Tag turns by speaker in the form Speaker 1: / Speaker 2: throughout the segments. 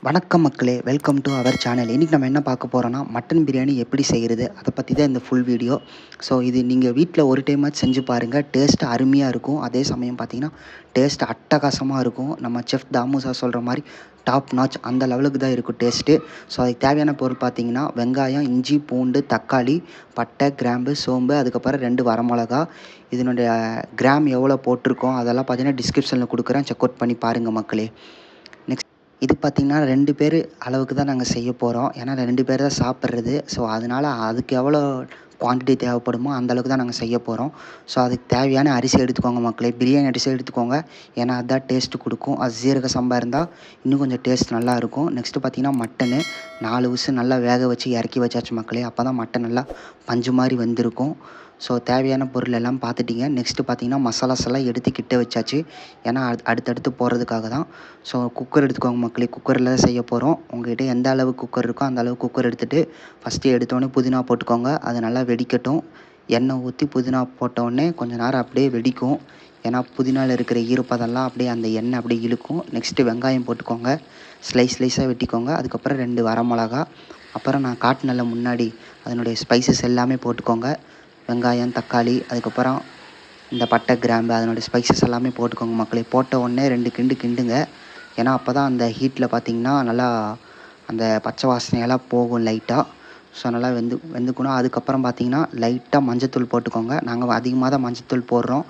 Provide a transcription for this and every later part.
Speaker 1: வணக்கம் மக்களே, welcome to our channel. இன்றைக்கி நம்ம என்ன பார்க்க போகிறோன்னா, மட்டன் பிரியாணி எப்படி செய்கிறது அதை பற்றி தான் இந்த ஃபுல் வீடியோ. ஸோ இது நீங்கள் வீட்டில் ஒரு டைமாச்சும் செஞ்சு பாருங்கள். டேஸ்ட்டு அருமையாக இருக்கும். அதே சமயம் பார்த்தீங்கன்னா டேஸ்ட் அட்டகாசமாக இருக்கும். நம்ம செஃப் தாமுசா சொல்கிற மாதிரி டாப் நாச் அந்த லெவலுக்கு தான் இருக்கும் டேஸ்ட்டு. ஸோ அதுக்கு தேவையான பொருள் பார்த்தீங்கன்னா வெங்காயம், இஞ்சி, பூண்டு, தக்காளி, பட்டை, கிராம்பு, சோம்பு, அதுக்கப்புறம் 2 வரமிளகா. இதனுடைய கிராம் எவ்வளோ போட்டிருக்கோம் அதெல்லாம் பார்த்தீங்கன்னா டிஸ்கிரிப்ஷனில் கொடுக்குறேன், செக் அவுட் பண்ணி பாருங்கள் மக்களே. இது பார்த்திங்கன்னா 2 பேர் அளவுக்கு தான் நாங்கள் செய்ய போகிறோம். ஏன்னா 2 பேர் தான் சாப்பிட்றது. ஸோ அதனால் அதுக்கு எவ்வளோ குவான்டிட்டி தேவைப்படுமோ அந்தளவுக்கு தான் நாங்கள் செய்ய போகிறோம். ஸோ அதுக்கு தேவையான அரிசி எடுத்துக்கோங்க மக்களே. பிரியாணி அரிசி எடுத்துக்கோங்க. ஏன்னா அதுதான் டேஸ்ட்டு கொடுக்கும். அது சீரக சம்பா இருந்தால் இன்னும் கொஞ்சம் டேஸ்ட் நல்லாயிருக்கும். நெக்ஸ்ட்டு பார்த்திங்கன்னா மட்டனு 4 விசில் நல்லா வேக வச்சு இறக்கி வச்சாச்சு மக்களே. அப்போ தான் மட்டன் நல்லா பஞ்சு மாதிரி வெந்திருக்கும். ஸோ தேவையான பொருள் எல்லாம் பார்த்துட்டிங்க. நெக்ஸ்ட்டு பார்த்திங்கன்னா மசாலாஸ் எல்லாம் எடுத்து கிட்ட வச்சாச்சு. ஏன்னா அடுத்தடுத்து போகிறதுக்காக தான். ஸோ குக்கர் எடுத்துக்கோங்க மக்களே. குக்கரில் தான் செய்ய போகிறோம். உங்கள்கிட்ட எந்த அளவு குக்கர் இருக்கோ அந்த அளவு குக்கர் எடுத்துகிட்டு ஃபஸ்ட்டு எடுத்தோடனே புதினா போட்டுக்கோங்க. அது நல்லா வெடிக்கட்டும். எண்ணெய் ஊற்றி புதினா போட்டோடனே கொஞ்சம் நேரம் அப்படியே வெடிக்கும். ஏன்னா புதினாவில் இருக்கிற ஈரப்பதெல்லாம் அப்படியே அந்த எண்ணெய் அப்படியே இழுக்கும். நெக்ஸ்ட்டு வெங்காயம் போட்டுக்கோங்க. ஸ்லைஸாக வெட்டிக்கோங்க. அதுக்கப்புறம் 2 வரமிளகா. அப்புறம் நான் காட்டினல முன்னாடி அதனுடைய ஸ்பைசஸ் எல்லாமே போட்டுக்கோங்க. வெங்காயம், தக்காளி, அதுக்கப்புறம் இந்த பட்டை, கிராம்பு அதனுடைய ஸ்பைசஸ் எல்லாமே போட்டுக்கோங்க மக்களே. போட்ட உடனே 2 கிண்டுங்க. ஏன்னா அப்போ தான் அந்த ஹீட்டில் பார்த்திங்கன்னா நல்லா அந்த பச்சை வாசனையெல்லாம் போகும் லைட்டாக. ஸோ நல்லா வெந்துக்கணும். அதுக்கப்புறம் பார்த்திங்கன்னா லைட்டாக மஞ்சத்தூள் போட்டுக்கோங்க. நாங்கள் அதிகமாக தான் மஞ்சத்தூள் போடுறோம்.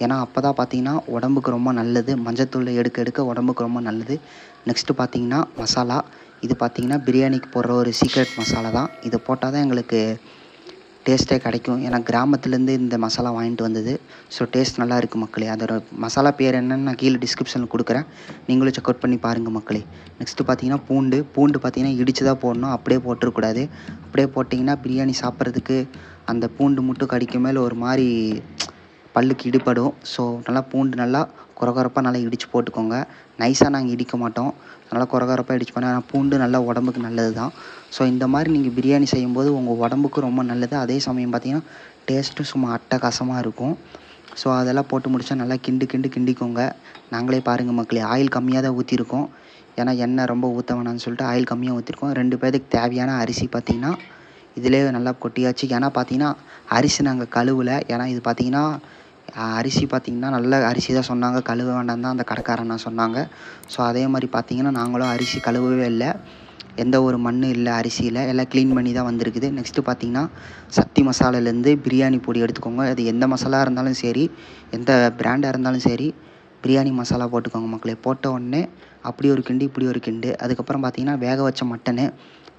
Speaker 1: ஏன்னா அப்போ தான் பார்த்திங்கன்னா உடம்புக்கு ரொம்ப நல்லது. மஞ்சத்தூள் எடுக்க உடம்புக்கு ரொம்ப நல்லது. நெக்ஸ்ட்டு பார்த்திங்கன்னா மசாலா. இது பார்த்திங்கன்னா பிரியாணிக்கு போடுற ஒரு சீக்ரெட் மசாலா தான். இது போட்டால் தான் எங்களுக்கு டேஸ்ட்டே கிடைக்கும். ஏன்னா கிராமத்துலேருந்து இந்த மசாலா வாங்கிட்டு வந்தது. ஸோ டேஸ்ட் நல்லா இருக்குது மக்களே. அதோட மசாலா பேர் என்னென்னு நான் கீழே டிஸ்கிரிப்ஷனில் கொடுக்குறேன். நீங்களும் செக் அவுட் பண்ணி பாருங்கள் மக்களே. நெக்ஸ்ட்டு பார்த்தீங்கன்னா பூண்டு பார்த்தீங்கன்னா இடித்து தான் போடணும். அப்படியே போட்டுறக்கூடாது. அப்படியே போட்டிங்கன்னா பிரியாணி சாப்பிட்றதுக்கு அந்த பூண்டு மட்டும் கடிக்கும் மேலே ஒரு மாதிரி பல்லுக்கு இடிபடும். ஸோ நல்லா பூண்டு நல்லா கொரகொரப்பாக நல்லா இடித்து போட்டுக்கோங்க. நைஸாக நாங்கள் இடிக்க மாட்டோம். நல்லா கொரகொரப்பாக இடிச்சு பண்ணோம். ஆனால் பூண்டு நல்லா உடம்புக்கு நல்லது தான். ஸோ இந்த மாதிரி நீங்கள் பிரியாணி செய்யும்போது உங்கள் உடம்புக்கும் ரொம்ப நல்லது. அதே சமயம் பார்த்திங்கன்னா டேஸ்ட்டும் சும்மா அட்டகாசமாக இருக்கும். ஸோ அதெல்லாம் போட்டு முடித்தா நல்லா கிண்டிக்கோங்க. நாங்களே பாருங்கள் மக்களே, ஆயில் கம்மியாக தான் ஊற்றிருக்கோம். ஏன்னா எண்ணெய் ரொம்ப ஊற்ற வேணாம்னு சொல்லிட்டு ஆயில் கம்மியாக ஊற்றிருக்கோம். 2 பேருக்கு தேவையான அரிசி பார்த்திங்கன்னா இதிலே நல்லா கொட்டியாச்சு. ஏன்னா பார்த்திங்கன்னா அரிசி நாங்கள் கழுவலை. ஏன்னா இது பார்த்திங்கன்னா அரிசி பார்த்திங்கன்னா நல்ல அரிசி தான் சொன்னாங்க. கழுவ வேண்டாம் தான் அந்த கடைக்காரண்ணா சொன்னாங்க. ஸோ அதே மாதிரி பார்த்திங்கன்னா நாங்களும் அரிசி கழுவவே இல்லை. எந்த ஒரு மண் இல்லை அரிசியில். எல்லாம் க்ளீன் பண்ணி தான் வந்திருக்குது. நெக்ஸ்ட்டு பார்த்திங்கன்னா சக்தி மசாலாலேருந்து பிரியாணி பொடி எடுத்துக்கோங்க. அது எந்த மசாலா இருந்தாலும் சரி, எந்த பிராண்டாக இருந்தாலும் சரி, பிரியாணி மசாலா போட்டுக்கோங்க மக்களே. போட்ட உடனே அப்படி ஒரு கிண்டு இப்படி ஒரு கிண்டு. அதுக்கப்புறம் பார்த்திங்கன்னா வேக வச்ச மட்டனு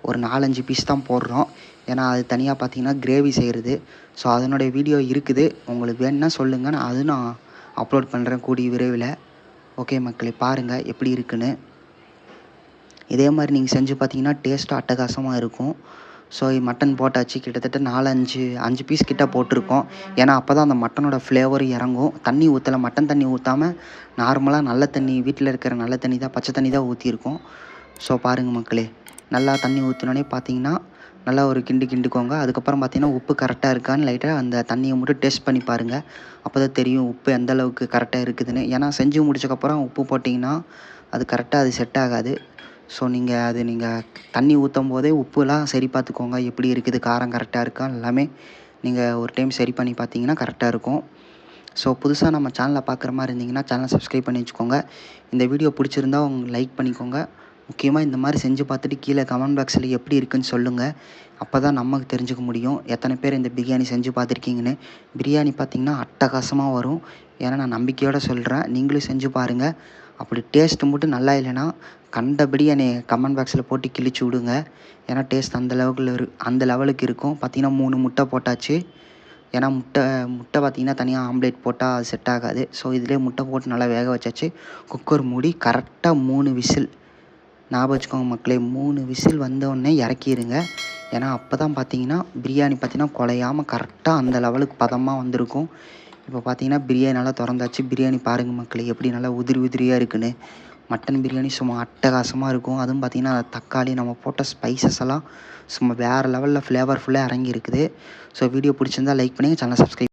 Speaker 1: ஒரு 4-5 பீஸ் தான் போடுறோம். ஏன்னா அது தனியாக பார்த்திங்கன்னா கிரேவி செய்கிறது. ஸோ அதனுடைய வீடியோ இருக்குது. உங்களுக்கு வேணுன்னா சொல்லுங்கள். நான் அப்லோட் பண்ணுறேன் கூடிய விரைவில். ஓகே மக்களே, பாருங்கள் எப்படி இருக்குன்னு. இதே மாதிரி நீங்கள் செஞ்சு பார்த்தீங்கன்னா டேஸ்ட்டு அட்டகாசமாக இருக்கும். ஸோ மட்டன் போட்டாச்சு. கிட்டத்தட்ட 5 பீஸ் கிட்ட போட்டிருக்கோம். ஏன்னா அப்போ தான் அந்த மட்டனோட ஃப்ளேவர் இறங்கும். தண்ணி ஊற்றலை. மட்டன் தண்ணி ஊற்றாமல் நார்மலாக நல்ல தண்ணி, வீட்டில் இருக்கிற நல்ல தண்ணி தான், பச்சை தண்ணி தான் ஊற்றிருக்கோம். ஸோ பாருங்கள் மக்களே, நல்லா தண்ணி ஊற்றினோடனே பார்த்தீங்கன்னா நல்லா ஒரு கிண்டுக்கோங்க. அதுக்கப்புறம் பார்த்தீங்கன்னா உப்பு கரெக்டாக இருக்கான்னு லைட்டாக அந்த தண்ணியை மட்டும் டேஸ்ட் பண்ணி பாருங்கள். அப்போ தான் தெரியும் உப்பு எந்த அளவுக்கு கரெக்டாக இருக்குதுன்னு. ஏன்னா செஞ்சு முடிச்சக்கப்புறம் உப்பு போட்டிங்கன்னா அது கரெக்டாக அது செட் ஆகாது. ஸோ நீங்கள் தண்ணி ஊற்றும் போதே உப்புலாம் சரி பார்த்துக்கோங்க. எப்படி இருக்குது, காரம் கரெக்டாக இருக்கா எல்லாமே நீங்கள் ஒரு டைம் சரி பண்ணி பார்த்தீங்கன்னா கரெக்டாக இருக்கும். ஸோ புதுசாக நம்ம சேனலை பார்க்குற மாதிரி இருந்தீங்கன்னா சேனலை சப்ஸ்கிரைப் பண்ணி வச்சுக்கோங்க. இந்த வீடியோ பிடிச்சிருந்தா லைக் பண்ணிக்கோங்க. முக்கியமாக இந்த மாதிரி செஞ்சு பார்த்துட்டு கீழே கமெண்ட் பாக்ஸில் எப்படி இருக்குன்னு சொல்லுங்கள். அப்போ தான் நமக்கு தெரிஞ்சுக்க முடியும் எத்தனை பேர் இந்த பிரியாணி செஞ்சு பார்த்துருக்கீங்கன்னு. பிரியாணி பார்த்திங்கன்னா அட்டகாசமாக வரும். ஏன்னா நான் நம்பிக்கையோடு சொல்கிறேன். நீங்களும் செஞ்சு பாருங்கள். அப்படி டேஸ்ட்டு மட்டும் நல்லா இல்லைன்னா கண்டபடி என்னை கமெண்ட் பாக்ஸில் போட்டு கிழிச்சு விடுங்க. ஏன்னா டேஸ்ட் அந்த லெவலுக்கு இருக்கும். பார்த்திங்கன்னா 3 முட்டை போட்டாச்சு. ஏன்னா முட்டை பார்த்திங்கன்னா தனியாக ஆம்லேட் போட்டால் அது செட் ஆகாது. ஸோ இதிலே முட்டை போட்டு நல்லா வேக வச்சாச்சு. குக்கர் மூடி கரெக்டாக 3 விசில் ஞாபகம் வச்சுக்கோங்க மக்களே. 3 விசில் வந்தோடனே இறக்கிடுங்க. ஏன்னா அப்போ தான் பார்த்தீங்கன்னா பிரியாணி பார்த்திங்கன்னா குலையாமல் கரெக்டாக அந்த லெவலுக்கு பதமாக வந்திருக்கும். இப்போ பார்த்தீங்கன்னா பிரியாணி நல்லா திறந்தாச்சு. பிரியாணி பாருங்கள் மக்களே, எப்படி நல்லா உதிரியாக இருக்குன்னு. மட்டன் பிரியாணி சும்மா அட்டகாசமாக இருக்கும். அதுவும் பார்த்திங்கன்னா தக்காளி நம்ம போட்ட ஸ்பைசஸ் எல்லாம் சும்மா வேறு லெவலில் ஃப்ளேவர்ஃபுல்லாக இறங்கி இருக்குது. ஸோ வீடியோ பிடிச்சிருந்தா லைக் பண்ணுங்கள், சேனலை சப்ஸ்கிரைப்